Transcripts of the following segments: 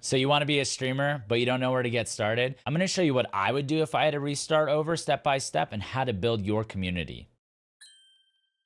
So you want to be a streamer, but you don't know where to get started? I'm going to show you what I would do if I had to restart over step by step and how to build your community.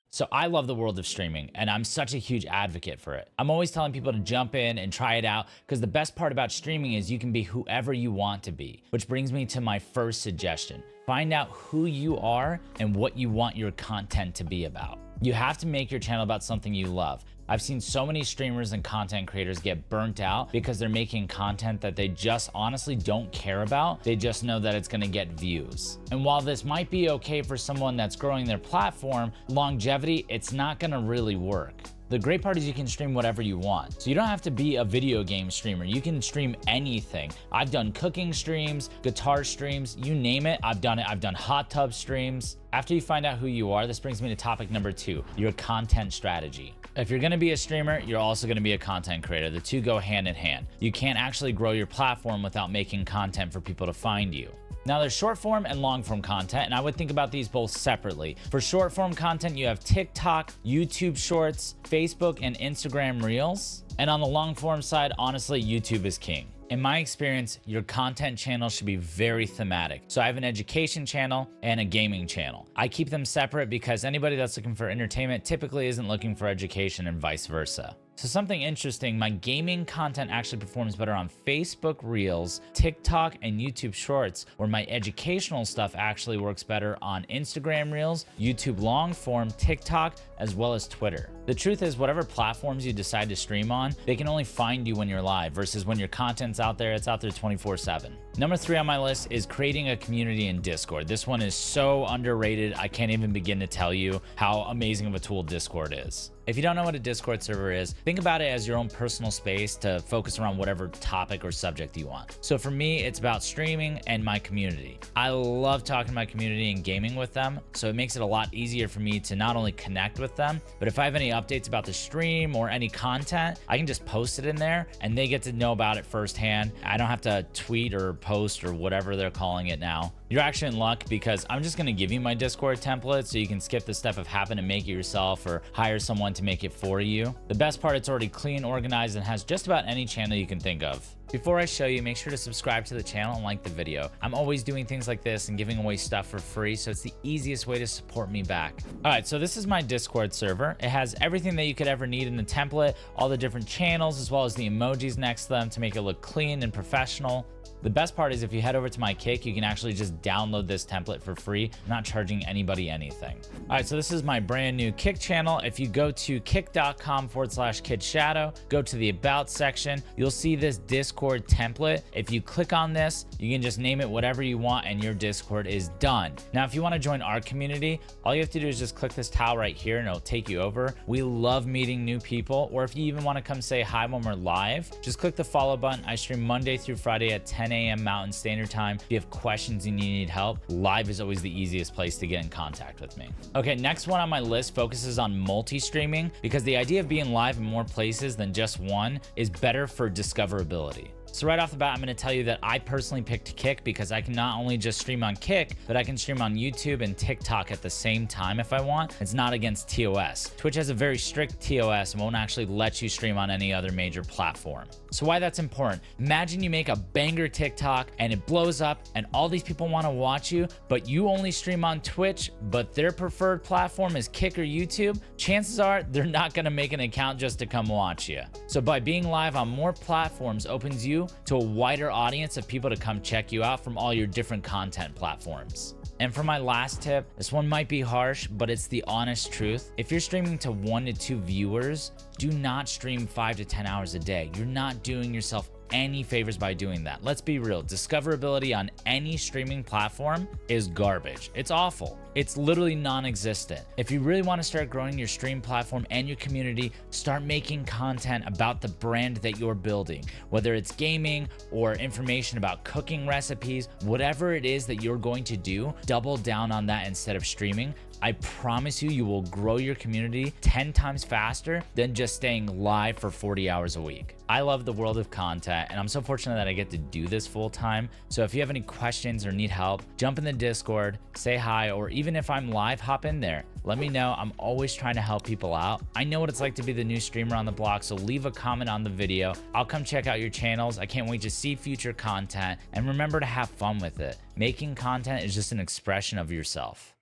So I love the world of streaming and I'm such a huge advocate for it. I'm always telling people to jump in and try it out because the best part about streaming is you can be whoever you want to be, which brings me to my first suggestion. Find out who you are and what you want your content to be about. You have to make your channel about something you love. I've seen so many streamers and content creators get burnt out because they're making content that they just honestly don't care about. They just know that it's gonna get views. And while this might be okay for someone that's growing their platform, longevity, it's not gonna really work. The great part is you can stream whatever you want. So you don't have to be a video game streamer. You can stream anything. I've done cooking streams, guitar streams, you name it, I've done it. I've done hot tub streams. After you find out who you are, this brings me to topic number 2, your content strategy. If you're gonna be a streamer, you're also gonna be a content creator. The two go hand in hand. You can't actually grow your platform without making content for people to find you. Now there's short form and long form content, and I would think about these both separately. For short form content, you have TikTok, YouTube Shorts, Facebook, and Instagram Reels. And on the long form side, honestly, YouTube is king. In my experience, your content channel should be very thematic. So I have an education channel and a gaming channel. I keep them separate because anybody that's looking for entertainment typically isn't looking for education and vice versa. So something interesting, my gaming content actually performs better on Facebook Reels, TikTok, and YouTube Shorts, where my educational stuff actually works better on Instagram Reels, YouTube long form, TikTok, as well as Twitter. The truth is, whatever platforms you decide to stream on, they can only find you when you're live versus when your content's out there, it's out there 24/7. Number 3 on my list is creating a community in Discord. This one is so underrated, I can't even begin to tell you how amazing of a tool Discord is. If you don't know what a Discord server is, think about it as your own personal space to focus around whatever topic or subject you want. So for me, it's about streaming and my community. I love talking to my community and gaming with them, so it makes it a lot easier for me to not only connect with them, but if I have any updates about the stream or any content, I can just post it in there and they get to know about it firsthand. I don't have to tweet or post or whatever they're calling it now. You're actually in luck because I'm just gonna give you my Discord template so you can skip the step of having to make it yourself or hire someone to make it for you. The best part, it's already clean, organized, and has just about any channel you can think of. Before I show you, make sure to subscribe to the channel and like the video. I'm always doing things like this and giving away stuff for free, so it's the easiest way to support me back. All right, so this is my Discord server. It has everything that you could ever need in the template, all the different channels, as well as the emojis next to them to make it look clean and professional. The best part is if you head over to my Kick, you can actually just download this template for free, not charging anybody anything. All right, so this is my brand new Kick channel. If you go to kick.com/kidshadow, go to the About section, you'll see this Discord template. If you click on this, you can just name it whatever you want and your Discord is done. Now, if you want to join our community, all you have to do is just click this tile right here and it'll take you over. We love meeting new people, or if you even want to come say hi when we're live, just click the follow button. I stream Monday through Friday at 10 a.m. Mountain Standard Time. If you have questions and you need help, live is always the easiest place to get in contact with me. Okay, next one on my list focuses on multi-streaming because the idea of being live in more places than just one is better for discoverability. So right off the bat, I'm going to tell you that I personally picked Kick because I can not only just stream on Kick, but I can stream on YouTube and TikTok at the same time if I want. It's not against TOS. Twitch has a very strict TOS and won't actually let you stream on any other major platform. So why that's important? Imagine you make a banger TikTok and it blows up and all these people want to watch you, but you only stream on Twitch, but their preferred platform is Kick or YouTube. Chances are they're not going to make an account just to come watch you. So by being live on more platforms opens you to a wider audience of people to come check you out from all your different content platforms. And for my last tip, this one might be harsh, but it's the honest truth. If you're streaming to 1 to 2 viewers, do not stream 5 to 10 hours a day. You're not doing yourself any favors by doing that. Let's be real. Discoverability on any streaming platform is garbage. It's awful. It's literally non-existent. If you really want to start growing your stream platform and your community, start making content about the brand that you're building, whether it's gaming or information about cooking recipes, whatever it is that you're going to do, double down on that instead of streaming. I promise you, you will grow your community 10 times faster than just staying live for 40 hours a week. I love the world of content, and I'm so fortunate that I get to do this full time. So if you have any questions or need help, jump in the Discord, say hi, or even if I'm live, hop in there. Let me know. I'm always trying to help people out. I know what it's like to be the new streamer on the block, so leave a comment on the video. I'll come check out your channels. I can't wait to see future content, and remember to have fun with it. Making content is just an expression of yourself.